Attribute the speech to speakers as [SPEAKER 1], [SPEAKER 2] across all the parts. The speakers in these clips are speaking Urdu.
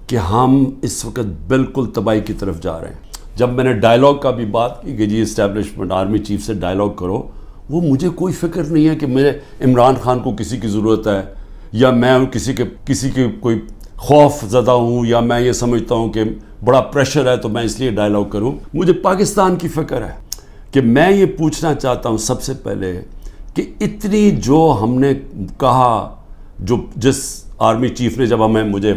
[SPEAKER 1] کہ ہم اس وقت بالکل تباہی کی طرف جا رہے ہیں. جب میں نے ڈائلاگ کا بھی بات کی کہ جی اسٹیبلشمنٹ آرمی چیف سے ڈائلاگ کرو، وہ مجھے کوئی فکر نہیں ہے کہ میرے عمران خان کو کسی کی ضرورت ہے یا میں کسی کے کوئی خوف زدہ ہوں یا میں یہ سمجھتا ہوں کہ بڑا پریشر ہے تو میں اس لیے ڈائلاگ کروں. مجھے پاکستان کی فکر ہے کہ میں یہ پوچھنا چاہتا ہوں سب سے پہلے کہ اتنی جو ہم نے کہا، جس آرمی چیف نے جب مجھے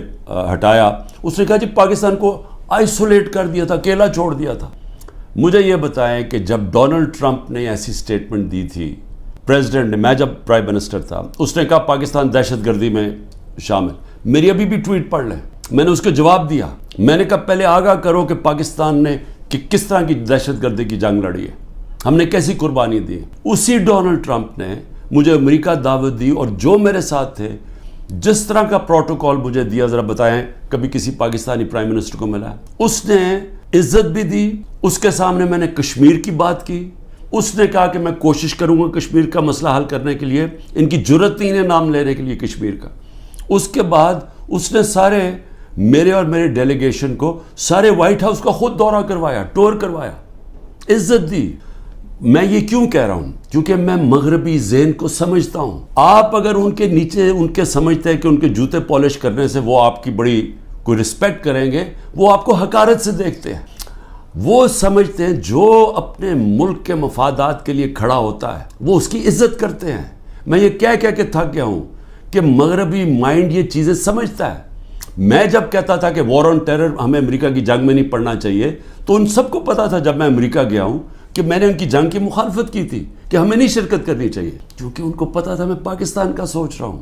[SPEAKER 1] ہٹایا اس نے کہا جی پاکستان کو آئسولیٹ کر دیا تھا، اکیلا چھوڑ دیا تھا. مجھے یہ بتائیں کہ جب ڈونلڈ ٹرمپ نے ایسی سٹیٹمنٹ دی تھی پریزیڈنٹ نے، میں جب پرائم منسٹر تھا، اس نے کہا پاکستان دہشت گردی میں شامل. میری ابھی بھی ٹویٹ پڑھ لیں، میں نے اس کو جواب دیا. میں نے کہا پہلے آگاہ کرو کہ پاکستان نے کس طرح کی دہشت گردی کی جنگ لڑی ہے، ہم نے کیسی قربانی دی. اسی ڈونلڈ ٹرمپ نے مجھے امریکہ دعوت دی اور جو میرے ساتھ تھے جس طرح کا پروٹوکول مجھے دیا، ذرا بتائیں کبھی کسی پاکستانی پرائم منسٹر کو ملا؟ اس نے عزت بھی دی. اس کے سامنے میں نے کشمیر کی بات کی، اس نے کہا کہ میں کوشش کروں گا کشمیر کا مسئلہ حل کرنے کے لیے. ان کی جرت نہیں ہے نام لینے کے لیے کشمیر کا. اس کے بعد اس نے سارے میرے اور میرے ڈیلیگیشن کو سارے وائٹ ہاؤس کا خود دورہ کروایا، ٹور کروایا، عزت دی. میں یہ کیوں کہہ رہا ہوں؟ کیونکہ میں مغربی ذہن کو سمجھتا ہوں. آپ اگر ان کے نیچے ان کے سمجھتے ہیں کہ ان کے جوتے پالش کرنے سے وہ آپ کی بڑی کوئی رسپیکٹ کریں گے، وہ آپ کو حقارت سے دیکھتے ہیں. وہ سمجھتے ہیں جو اپنے ملک کے مفادات کے لیے کھڑا ہوتا ہے وہ اس کی عزت کرتے ہیں. میں یہ کہہ کے تھک گیا ہوں کہ مغربی مائنڈ یہ چیزیں سمجھتا ہے. میں جب کہتا تھا کہ وار آن ٹیرر ہمیں امریکہ کی جنگ میں نہیں پڑنا چاہیے، تو ان سب کو پتا تھا جب میں امریکہ گیا ہوں کہ میں نے ان کی جنگ کی مخالفت کی تھی کہ ہمیں نہیں شرکت کرنی چاہیے، کیونکہ ان کو پتا تھا میں پاکستان کا سوچ رہا ہوں.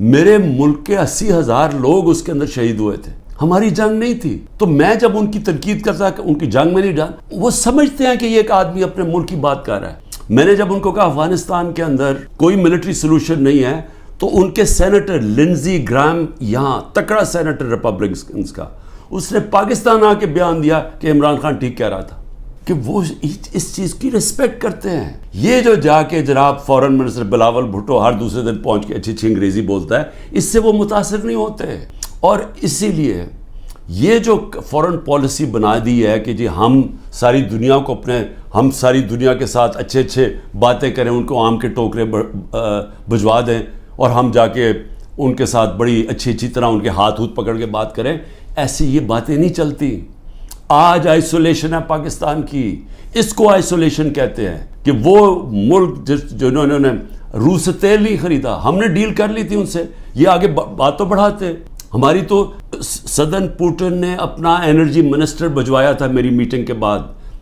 [SPEAKER 1] میرے ملک کے 80,000 لوگ اس کے اندر شہید ہوئے تھے، ہماری جنگ نہیں تھی. تو میں جب ان کی تنقید کرتا کہ ان کی جنگ میں نہیں جان، وہ سمجھتے ہیں کہ یہ ایک آدمی اپنے ملک کی بات کر رہا ہے. میں نے جب ان کو کہا افغانستان کے اندر کوئی ملٹری سلوشن نہیں ہے، تو ان کے سینیٹر لنزی گرام، یہاں تکڑا سینیٹر ریپبلکنز کا، اس نے پاکستان آ کے بیان دیا کہ عمران خان ٹھیک کہہ رہا تھا، کہ وہ اس چیز کی رسپیکٹ کرتے ہیں. یہ جو جا کے جناب فورن منسٹر بلاول بھٹو ہر دوسرے دن پہنچ کے اچھی انگریزی بولتا ہے، اس سے وہ متاثر نہیں ہوتے. اور اسی لیے یہ جو فورن پالیسی بنا دی ہے کہ جی ہم ساری دنیا کو ہم ساری دنیا کے ساتھ اچھے باتیں کریں، ان کو آم کے ٹوکرے بھجوا دیں اور ہم جا کے ان کے ساتھ بڑی اچھی طرح ان کے ہاتھ پکڑ کے بات کریں، ایسی یہ باتیں نہیں چلتی. آج آئسولیشن ہے پاکستان کی، اس کو آئسولیشن کہتے ہیں کہ وہ ملک جنہوں نے روس سے تیل نہیں خریدا، ہم نے ڈیل کر لی تھی ان سے، یہ آگے بات تو بڑھاتے. ہماری تو صدر پوٹن نے اپنا انرجی منسٹر بھجوایا تھا میری میٹنگ کے بعد.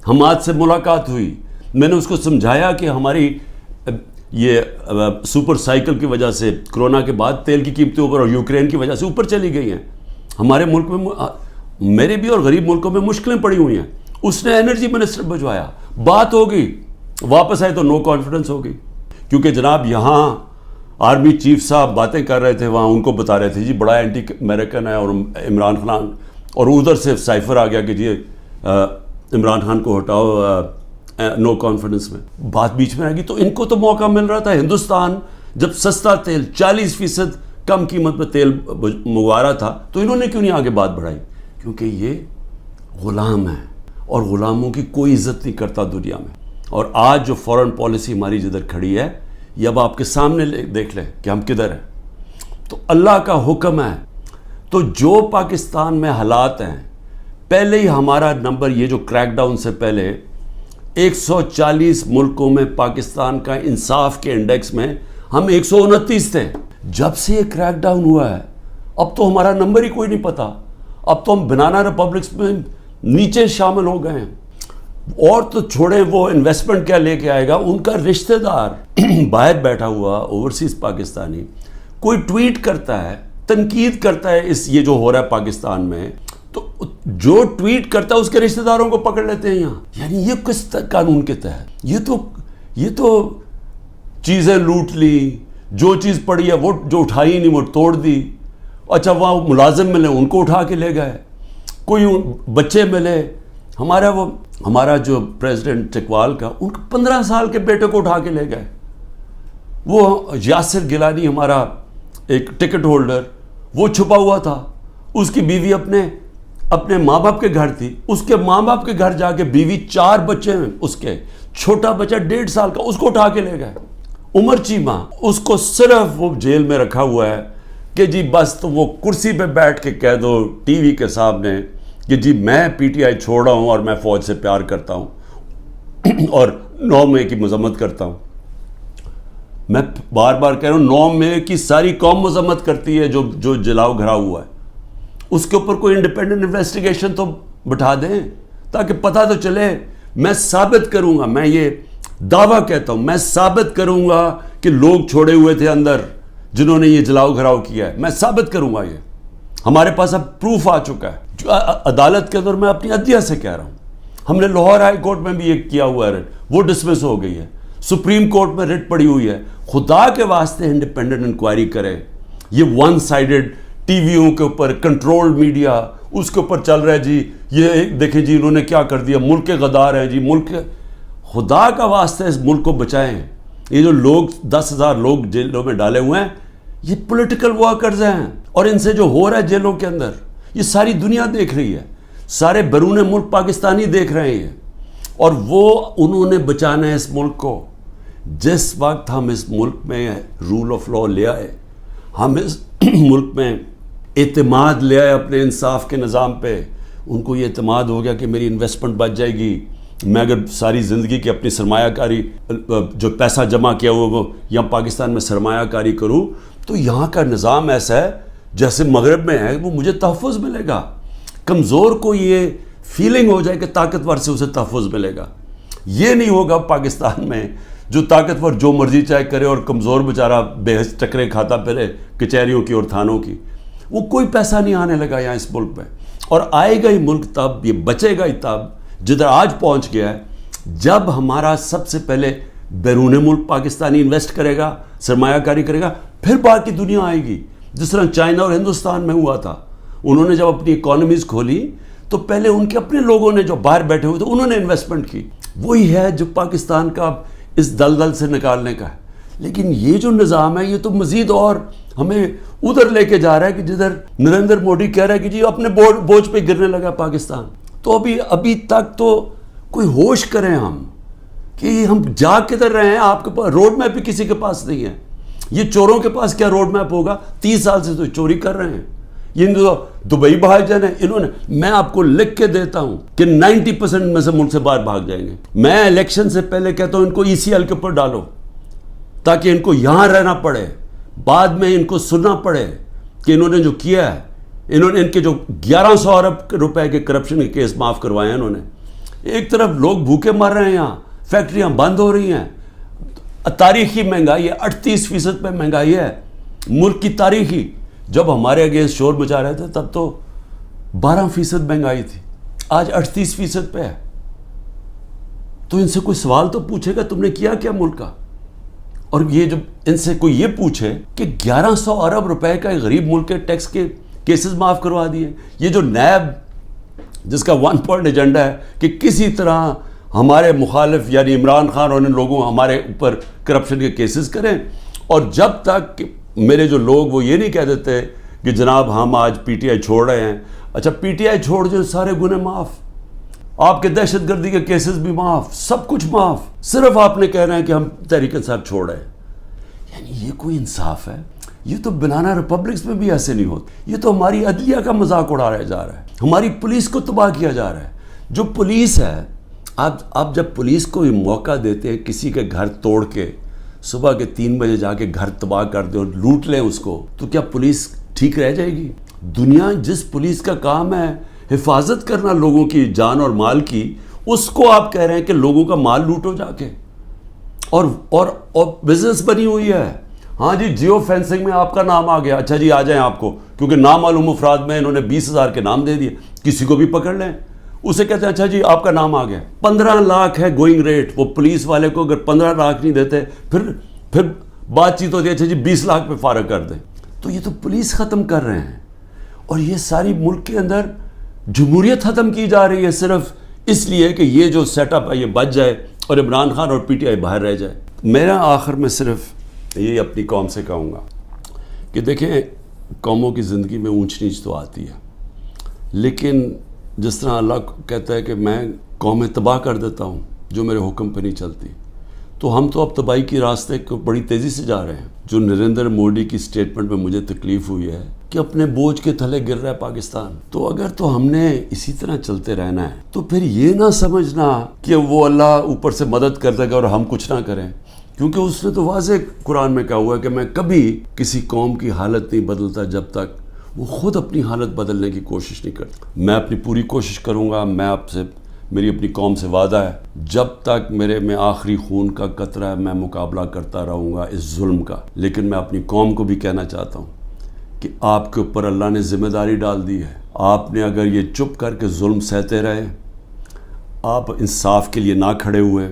[SPEAKER 1] حماد سے ملاقات ہوئی، میں نے اس کو سمجھایا کہ ہماری یہ سپر سائیکل کی وجہ سے کرونا کے بعد تیل کی قیمتیں اوپر اور یوکرین کی وجہ سے اوپر چلی گئی ہیں. ہمارے ملک میں، میرے بھی اور غریب ملکوں میں مشکلیں پڑی ہوئی ہیں. اس نے انرجی منسٹر بھجوایا، بات ہو گئی، واپس آئے تو نو کانفیڈنس ہو گئی. کیونکہ جناب یہاں آرمی چیف صاحب باتیں کر رہے تھے، وہاں ان کو بتا رہے تھے جی بڑا اینٹی امریکن ہے اور عمران خان، اور ادھر سے سائفر آ گیا کہ جی عمران خان کو ہٹاؤ نو کانفیڈنس میں. بات بیچ میں آ گئی. تو ان کو تو موقع مل رہا تھا. ہندوستان جب سستا تیل 40% کم قیمت پہ تیل منگوا رہا تھا، تو انہوں نے کیوں نہیں آگے بات بڑھائی؟ کیونکہ یہ غلام ہیں اور غلاموں کی کوئی عزت نہیں کرتا دنیا میں. اور آج جو فورن پالیسی ہماری جدھر کھڑی ہے، یہ اب آپ کے سامنے دیکھ لیں کہ ہم کدھر ہیں. تو اللہ کا حکم ہے. تو جو پاکستان میں حالات ہیں، پہلے ہی ہمارا نمبر، یہ جو کریک ڈاؤن سے پہلے 140 ملکوں میں پاکستان کا انصاف کے انڈیکس میں ہم 129 تھے. جب سے یہ کریک ڈاؤن ہوا ہے اب تو ہمارا نمبر ہی کوئی نہیں پتا. اب تو ہم بنانا ریپبلکس میں نیچے شامل ہو گئے ہیں. اور تو چھوڑیں وہ انویسٹمنٹ کیا لے کے آئے گا، ان کا رشتہ دار باہر بیٹھا ہوا اوورسیز پاکستانی کوئی ٹویٹ کرتا ہے، تنقید کرتا ہے یہ جو ہو رہا ہے پاکستان میں، تو جو ٹویٹ کرتا ہے اس کے رشتہ داروں کو پکڑ لیتے ہیں یہاں. یعنی یہ کس قانون کے تحت؟ یہ تو چیزیں لوٹ لی، جو چیز پڑی ہے وہ جو اٹھائی نہیں وہ توڑ دی. اچھا وہاں ملازم ملے ان کو اٹھا کے لے گئے، کوئی بچے ملے. ہمارا جو پریزیڈنٹ چکوال کا، ان کو 15 سال کے بیٹے کو اٹھا کے لے گئے. وہ یاسر گیلانی ہمارا ایک ٹکٹ ہولڈر، وہ چھپا ہوا تھا، اس کی بیوی اپنے ماں باپ کے گھر تھی، اس کے ماں باپ کے گھر جا کے بیوی 4 بچے ہیں اس کے، چھوٹا بچہ 1.5 سال کا، اس کو اٹھا کے لے گئے، عمر چیمہ، اس کو صرف وہ جیل میں رکھا ہوا ہے کہ جی بس تو وہ کرسی پہ بیٹھ کے کہہ دو ٹی وی کے سامنے کہ جی میں پی ٹی آئی چھوڑ رہا ہوں اور میں فوج سے پیار کرتا ہوں اور 9 مئی کی مذمت کرتا ہوں۔ میں بار بار کہہ رہا ہوں 9 مئی کی ساری قوم مذمت کرتی ہے جو جلاؤ گھراؤ ہوا ہے، اس کے اوپر کوئی انڈیپینڈنٹ انویسٹیگیشن تو بٹھا دیں تاکہ پتہ تو چلے۔ میں ثابت کروں گا، میں یہ دعویٰ کہتا ہوں، میں ثابت کروں گا کہ لوگ چھوڑے ہوئے تھے اندر جنہوں نے یہ جلاؤ گھراؤ کیا ہے، میں ثابت کروں گا، یہ ہمارے پاس اب پروف آ چکا ہے۔ عدالت کے اندر میں اپنی عدلیہ سے کہہ رہا ہوں، ہم نے لاہور ہائی کورٹ میں بھی یہ کیا ہوا ہے، وہ ڈسمس ہو گئی ہے، سپریم کورٹ میں ریٹ پڑی ہوئی ہے۔ خدا کے واسطے انڈیپینڈنٹ انکوائری کرے، یہ ون سائیڈڈ ٹی ویوں کے اوپر کنٹرول میڈیا اس کے اوپر چل رہا ہے، جی یہ دیکھیں جی انہوں نے کیا کر دیا، ملک کے غدار ہیں جی، ملک کے، خدا کا واسطہ اس ملک کو بچائیں۔ یہ جو لوگ 10,000 لوگ جیلوں میں ڈالے ہوئے ہیں، یہ پولیٹیکل ورکرز ہیں، اور ان سے جو ہو رہا ہے جیلوں کے اندر یہ ساری دنیا دیکھ رہی ہے، سارے بیرون ملک پاکستانی دیکھ رہے ہیں، اور وہ انہوں نے بچانا ہے اس ملک کو۔ جس وقت ہم اس ملک میں رول آف لا لے آئے، ہم اس ملک میں اعتماد لے آئے اپنے انصاف کے نظام پہ، ان کو یہ اعتماد ہو گیا کہ میری انویسٹمنٹ بچ جائے گی، میں اگر ساری زندگی کی اپنی سرمایہ کاری جو پیسہ جمع کیا ہوا وہ یہاں پاکستان میں سرمایہ کاری کروں تو یہاں کا نظام ایسا ہے جیسے مغرب میں ہے، وہ مجھے تحفظ ملے گا۔ کمزور کو یہ فیلنگ ہو جائے کہ طاقتور سے اسے تحفظ ملے گا، یہ نہیں ہوگا پاکستان میں۔ جو طاقتور جو مرضی چاہے کرے اور کمزور بیچارہ بے حس ٹکرے کھاتا پھرے کچہریوں کی اور تھانوں کی، وہ کوئی پیسہ نہیں آنے لگا یہاں اس ملک میں، اور آئے گا ہی ملک تب، یہ بچے گا ہی تب جدھر آج پہنچ گیا ہے، جب ہمارا سب سے پہلے بیرون ملک پاکستانی انویسٹ کرے گا، سرمایہ کاری کرے گا، پھر باقی دنیا آئے گی۔ جس طرح چائنا اور ہندوستان میں ہوا تھا، انہوں نے جب اپنی اکانومیز کھولی تو پہلے ان کے اپنے لوگوں نے جو باہر بیٹھے ہوئے تھے انہوں نے انویسٹمنٹ کی، وہی ہے جو پاکستان کا اس دلدل سے نکالنے کا ہے۔ لیکن یہ جو نظام ہے یہ تو مزید اور ہمیں ادھر لے کے جا رہا ہے کہ جدھر نریندر مودی کہہ رہا ہے کہ جی اپنے بوجھ پہ گرنے لگا پاکستان۔ تو ابھی تک تو کوئی ہوش کریں ہم کہ ہم جا کدھر رہے ہیں۔ آپ کے پاس روڈ میپ بھی کسی کے پاس نہیں ہے، یہ چوروں کے پاس کیا روڈ میپ ہوگا؟ 30 سال سے تو چوری کر رہے ہیں، یہ دبئی بھاگ جانا ہے انہوں نے۔ میں آپ کو لکھ کے دیتا ہوں کہ 90% میں سے ملک سے باہر بھاگ جائیں گے۔ میں الیکشن سے پہلے کہتا ہوں ان کو ECL کے اوپر ڈالو تاکہ ان کو یہاں رہنا پڑے، بعد میں ان کو سننا پڑے کہ انہوں نے جو کیا ہے، انہوں نے ان کے جو 1100 ارب روپے کے کرپشن کے کیس معاف کروائے ہیں انہوں نے۔ ایک طرف لوگ بھوکے مر رہے ہیں، یہاں فیکٹریاں بند ہو رہی ہیں، تاریخی مہنگائی ہے، 38% پہ مہنگائی ہے ملک کی تاریخی۔ جب ہمارے اگینسٹ شور مچا رہے تھے تب تو 12% مہنگائی تھی، آج 38% پہ ہے۔ تو ان سے کوئی سوال تو پوچھے گا تم نے کیا کیا ملک کا؟ اور یہ جب ان سے کوئی یہ پوچھے کہ 1100 ارب روپے کا ایک غریب ملک کے ٹیکس کے کیسز معاف کروا دیے، یہ جو نیب جس کا 1 پوائنٹ ایجنڈا ہے کہ کسی طرح ہمارے مخالف یعنی عمران خان اور ان لوگوں ہمارے اوپر کرپشن کے کیسز کریں، اور جب تک کہ میرے جو لوگ وہ یہ نہیں کہہ دیتے کہ جناب ہم آج PTI چھوڑ رہے ہیں، اچھا PTI چھوڑ جو سارے گناہ معاف، آپ کے دہشت گردی کے کیسز بھی معاف، سب کچھ معاف، صرف آپ نے کہہ رہے ہیں کہ ہم تحریک انصاف چھوڑ رہے ہیں۔ یعنی یہ کوئی انصاف ہے؟ یہ تو بنانا ریپبلکس میں بھی ایسے نہیں ہوتے، یہ تو ہماری عدلیہ کا مذاق اڑایا جا رہا ہے، ہماری پولیس کو تباہ کیا جا رہا ہے۔ جو پولیس ہے، آپ جب پولیس کو یہ موقع دیتے ہیں کسی کے گھر توڑ کے صبح کے 3 بجے جا کے گھر تباہ کر دیں اور لوٹ لیں اس کو، تو کیا پولیس ٹھیک رہ جائے گی؟ دنیا جس پولیس کا کام ہے حفاظت کرنا لوگوں کی جان اور مال کی، اس کو آپ کہہ رہے ہیں کہ لوگوں کا مال لوٹو جا کے، اور بزنس بنی ہوئی ہے۔ ہاں جی جیو فینسنگ میں آپ کا نام آ گیا، اچھا جی آ جائیں آپ کو، کیونکہ نامعلوم افراد میں انہوں نے 20,000 کے نام دے دیے، کسی کو بھی پکڑ لیں، اسے کہتے ہیں اچھا جی آپ کا نام آ گیا۔ 15 لاکھ ہے گوئنگ ریٹ، وہ پولیس والے کو اگر 15 لاکھ نہیں دیتے پھر بات چیت ہوتی ہے اچھا جی 20 لاکھ پہ فارغ کر دیں۔ تو یہ تو پولیس ختم کر رہے ہیں، اور یہ ساری ملک کے اندر جمہوریت ختم کی جا رہی ہے صرف اس لیے کہ یہ جو سیٹ اپ ہے یہ بچ جائے اور عمران خان اور PTI باہر رہ جائے۔ میرا آخر میں صرف یہ اپنی قوم سے کہوں گا کہ دیکھیں قوموں کی زندگی میں اونچ نیچ تو آتی ہے، لیکن جس طرح اللہ کہتا ہے کہ میں قومیں تباہ کر دیتا ہوں جو میرے حکم پہ نہیں چلتی، تو ہم تو اب تباہی کی راستے کو بڑی تیزی سے جا رہے ہیں. جو نریندر مودی کی سٹیٹمنٹ میں مجھے تکلیف ہوئی ہے کہ اپنے بوجھ کے تھلے گر رہا ہے پاکستان. تو اگر تو ہم نے اسی طرح چلتے رہنا ہے تو پھر یہ نہ سمجھنا کہ وہ اللہ اوپر سے مدد کر دے گا اور ہم کچھ نہ کریں، کیونکہ اس نے تو واضح قرآن میں کہا ہوا ہے کہ میں کبھی کسی قوم کی حالت نہیں بدلتا جب تک وہ خود اپنی حالت بدلنے کی کوشش نہیں کرتا. میں اپنی پوری کوشش کروں گا. میں آپ سے، میری اپنی قوم سے وعدہ ہے، جب تک میرے میں آخری خون کا قطرہ ہے میں مقابلہ کرتا رہوں گا اس ظلم کا. لیکن میں اپنی قوم کو بھی کہنا چاہتا ہوں کہ آپ کے اوپر اللہ نے ذمہ داری ڈال دی ہے. آپ نے اگر یہ چپ کر کے ظلم سہتے رہے، آپ انصاف کے لیے نہ کھڑے ہوئے،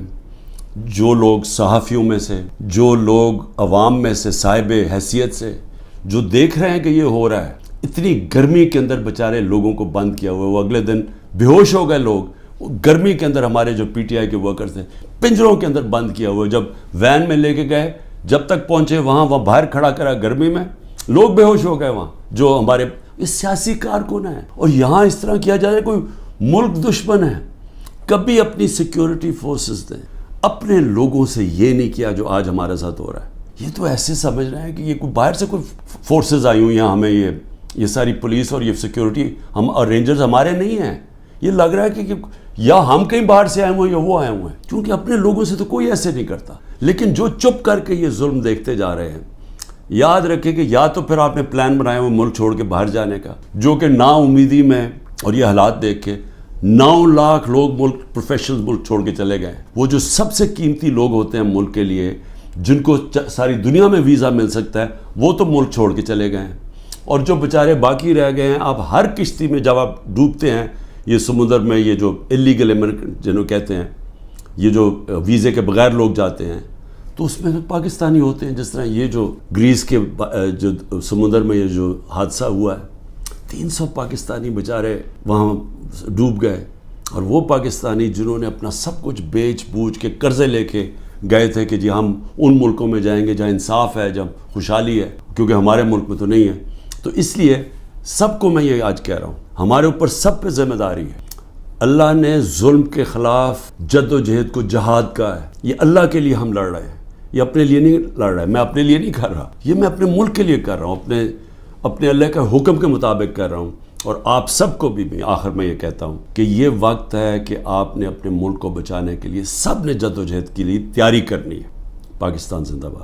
[SPEAKER 1] جو لوگ صحافیوں میں سے، جو لوگ عوام میں سے صاحب حیثیت سے جو دیکھ رہے ہیں کہ یہ ہو رہا ہے، اتنی گرمی کے اندر بیچارے لوگوں کو بند کیا ہوا ہے، وہ اگلے دن بے ہوش ہو گئے لوگ. وہ گرمی کے اندر ہمارے جو پی ٹی آئی کے ورکرز تھے پنجروں کے اندر بند کیا ہوا ہے. جب وین میں لے کے گئے، جب تک پہنچے وہاں باہر کھڑا کرا گرمی میں، لوگ بے ہوش ہو گئے وہاں. جو ہمارے اس سیاسی کارکن ہیں، اور یہاں اس طرح کیا جا رہا ہے. کوئی ملک دشمن ہے. کبھی اپنی سیکیورٹی فورسز نے اپنے لوگوں سے یہ نہیں کیا جو آج ہمارے ساتھ ہو رہا ہے. یہ تو ایسے سمجھ رہے ہیں کہ یہ کوئی باہر سے کوئی فورسز آئی ہوئی ہیں، ہمیں یہ ساری پولیس اور یہ سیکیورٹی ہم اور رینجرز ہمارے نہیں ہیں. یہ لگ رہا ہے کہ یا ہم کہیں باہر سے آئے ہوئے ہیں یا وہ آئے ہوئے ہیں، کیونکہ اپنے لوگوں سے تو کوئی ایسے نہیں کرتا. لیکن جو چپ کر کے یہ ظلم دیکھتے جا رہے ہیں، یاد رکھیں کہ یا تو پھر آپ نے پلان بنایا وہ ملک چھوڑ کے باہر جانے کا، جو کہ نا امیدی میں اور یہ حالات دیکھ کے 9 لاکھ لوگ ملک پروفیشنل ملک چھوڑ کے چلے گئے. وہ جو سب سے قیمتی لوگ ہوتے ہیں ملک کے لیے، جن کو ساری دنیا میں ویزا مل سکتا ہے، وہ تو ملک چھوڑ کے چلے گئے ہیں. اور جو بیچارے باقی رہ گئے ہیں، آپ ہر کشتی میں جب آپ ڈوبتے ہیں یہ سمندر میں، یہ جو الیگل امیگرنٹ جنہوں کہتے ہیں، یہ جو ویزے کے بغیر لوگ جاتے ہیں، تو اس میں پاکستانی ہوتے ہیں. جس طرح یہ جو گریس کے جو سمندر میں یہ جو حادثہ ہوا ہے، 300 پاکستانی بیچارے وہاں ڈوب گئے. اور وہ پاکستانی جنہوں نے اپنا سب کچھ بیچ بوجھ کے قرضے لے کے گئے تھے کہ جی ہم ان ملکوں میں جائیں گے جہاں انصاف ہے، جہاں خوشحالی ہے، کیونکہ ہمارے ملک میں تو نہیں ہے. تو اس لیے سب کو میں یہ آج کہہ رہا ہوں، ہمارے اوپر سب پہ ذمہ داری ہے. اللہ نے ظلم کے خلاف جد و جہد کو جہاد کا ہے. یہ اللہ کے لیے ہم لڑ رہے ہیں، یہ اپنے لیے نہیں لڑ رہا ہے. میں اپنے لیے نہیں کر رہا، یہ میں اپنے ملک کے لیے کر رہا ہوں، اپنے اللہ کا حکم کے مطابق کر رہا ہوں. اور آپ سب کو بھی آخر میں یہ کہتا ہوں کہ یہ وقت ہے کہ آپ نے اپنے ملک کو بچانے کے لیے سب نے جد و جہد کے لیے تیاری کرنی ہے. پاکستان زندہ باد.